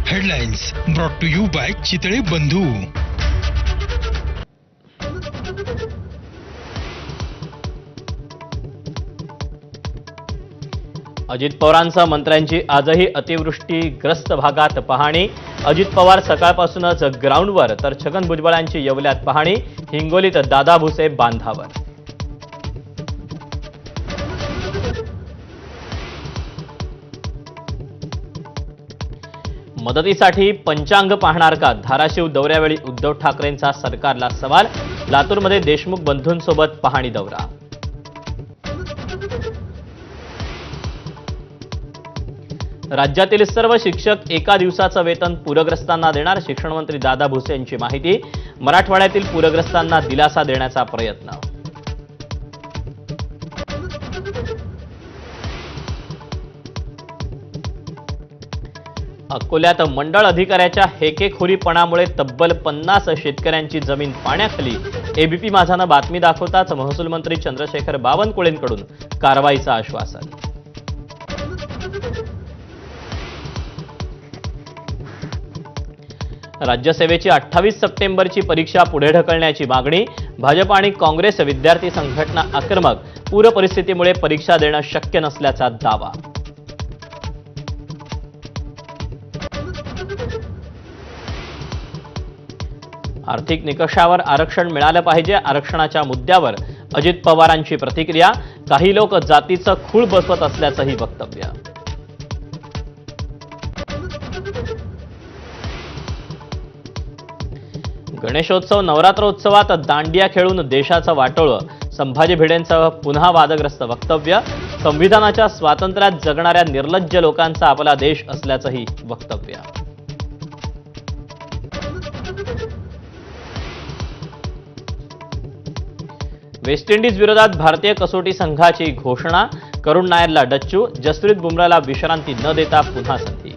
Headlines brought to you by Chitale Bandhu. Ajit पवारांसह मंत्र्यांची आजही अतिवृष्टीग्रस्त भागात पाहणी. अजित पवार सकाळपासूनच ग्राउंडवर तर छगन भुजबळांची येवल्यात पाहणी. हिंगोलीत दादा भुसे बांधावर. मदतीसाठी पंचांग पाहणार का? धाराशिव दौऱ्यावेळी उद्धव ठाकरेंचा सरकारला सवाल. लातूरमध्ये देशमुख बंधूंसोबत पाहणी दौरा. राज्यातील सर्व शिक्षक एका दिवसाचं वेतन पूरग्रस्तांना देणार. शिक्षण मंत्री दादा भुसे यांची माहिती. मराठवाड्यातील पूरग्रस्तांना दिलासा देण्याचा प्रयत्न. अकोल्यात मंडळ अधिकाऱ्याच्या हेकेखोरीपणामुळे तब्बल 50 शेतकऱ्यांची जमीन पाण्याखाली. एबीपी माझानं बातमी दाखवताच महसूल मंत्री चंद्रशेखर बावनकुळेंकडून कारवाईचं आश्वासन. राज्यसेवेची 28 सप्टेंबरची परीक्षा पुढे ढकलण्याची मागणी. भाजप आणि काँग्रेस विद्यार्थी संघटना आक्रमक. पूर परिस्थितीमुळे परीक्षा देणं शक्य नसल्याचा दावा. आर्थिक निकषावर आरक्षण मिळालं पाहिजे. आरक्षणाच्या मुद्द्यावर अजित पवारांची प्रतिक्रिया. काही लोक जातीचं खूळ बसवत असल्याचंही वक्तव्य. गणेशोत्सव नवरात्रोत्सवात दांडिया खेळून देशाचं वाटोळं. संभाजी भिडेंचं पुन्हा वादग्रस्त वक्तव्य. संविधानाच्या स्वातंत्र्यात जगणाऱ्या निर्लज्ज लोकांचा आपला देश असल्याचंही वक्तव्य. वेस्ट इंडिज विरोधात भारतीय कसोटी संघाची घोषणा. करुण नायरला डच्चू. जसप्रीत बुमराहला विश्रांती न देता पुन्हा संधी.